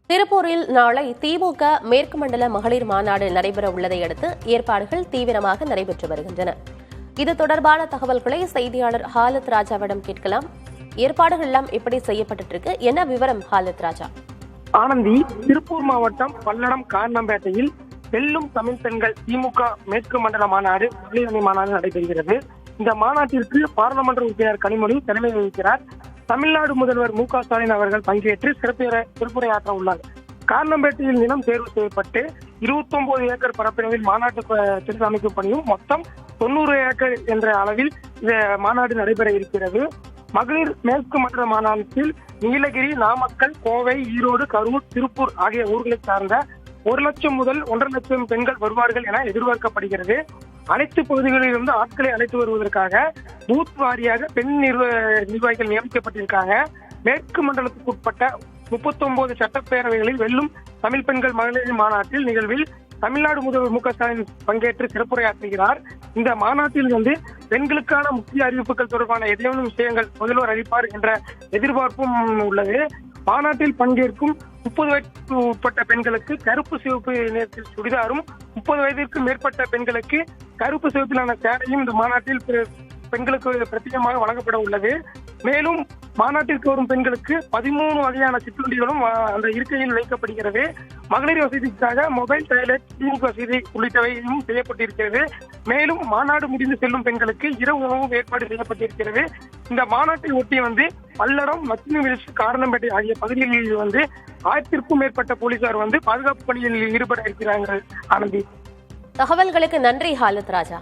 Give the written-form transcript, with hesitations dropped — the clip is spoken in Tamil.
திருப்பூரில் நாளை திமுக மேற்கு மண்டல மகளிர் மாநாடு நடைபெற உள்ளதை அடுத்து ஏற்பாடுகள் தீவிரமாக நடைபெற்று வருகின்றன. இது தொடர்பான தகவல்களை செய்தியாளர் ஹாலத் ராஜாவிடம் கேட்கலாம். ஏற்பாடுகள் எல்லாம் எப்படி செய்யப்பட்டு இருக்கு? என்ன விவரம் ஹாலத் ராஜா? ஆனந்தி, திருப்பூர் மாவட்டம் பல்லடம் காரணம்பேட்டையில் வெல்லும் தமிழ் பெண்கள் திமுக மேற்கு மண்டல மாநாடு மகளிர் அணி மாநாடு நடைபெறுகிறது. இந்த மாநாட்டிற்கு பாராளுமன்ற உறுப்பினர் கனிமொழி தலைமை வகிக்கிறார். தமிழ்நாடு முதல்வர் மு.க.ஸ்டாலின் அவர்கள் பங்கேற்று சிறப்புரையாற்ற உள்ளார். காரணம்பேட்டையில் நிலம் தேர்வு செய்யப்பட்டு 29 ஏக்கர் பரப்பளவில் மாநாட்டு திட்ட அமைக்கும் பணியும் மொத்தம் 90 ஏக்கர் என்ற அளவில் இந்த மாநாடு நடைபெற இருக்கிறது. மகளிர் மேற்கு மண்டல மாநாட்டில் நீலகிரி, நாமக்கல், கோவை, ஈரோடு, கரூர், திருப்பூர் ஆகிய ஊர்களை சார்ந்த 1 லட்சம் முதல் 1.5 லட்சம் பெண்கள் வருவார்கள் என எதிர்பார்க்கப்படுகிறது. அனைத்து பகுதிகளிலிருந்து ஆட்களை அழைத்து வருவதற்காக பூத் வாரியாக பெண் நிர்வாகிகள் நியமிக்கப்பட்டிருக்காங்க. மேற்கு மண்டலத்துக்கு உட்பட்ட 39 சட்டப்பேரவைகளில் வெல்லும் தமிழ் பெண்கள் மகளிர் மாநாட்டில் நிகழ்வில் தமிழ்நாடு முதல்வர் மு.க.ஸ்டாலின் பங்கேற்று சிறப்புரையாற்றுகிறார். இந்த மாநாட்டில் பெண்களுக்கான முக்கிய அறிவிப்புகள் தொடர்பான ஏதேனும் விஷயங்கள் முதல்வர் அளிப்பார் என்ற எதிர்பார்ப்பும் உள்ளது. மாநாட்டில் பங்கேற்கும் 30 வயதுக்கு உட்பட்ட பெண்களுக்கு கருப்பு சிவப்பு நிறத்தில் சுடிதாரும், 30 வயதிற்கு மேற்பட்ட பெண்களுக்கு கருப்பு சிவப்பிலான சேலையும் இந்த மாநாட்டில் பெண்களுக்கு பிரத்யேகமாக வழங்கப்பட உள்ளது. மேலும் மாநாட்டிற்கு வரும் பெண்களுக்கு 13 வகையான சிற்றுண்டிகளும் அந்த இருக்கையில் வைக்கப்படுகிறது. மகளிர் வசதிக்காக மொபைல், டாய்லெட், கிளினிக் வசதி உள்ளிட்டவையும் செய்யப்பட்டிருக்கிறது. மேலும் மாநாடு முடிந்து செல்லும் பெண்களுக்கு இரவு உணவும் ஏற்பாடு செய்யப்பட்டிருக்கிறது. இந்த மாநாட்டை ஒட்டி பல்லடம், லட்சுமி வில்ஸ், காரணம்பேட்டை ஆகிய பகுதிகளில் 1000க்கும் மேற்பட்ட போலீசார் பாதுகாப்பு பணியில் ஈடுபட இருக்கிறார்கள். ஆனந்தி, தகவல்களுக்கு நன்றி ஹாலத் ராஜா.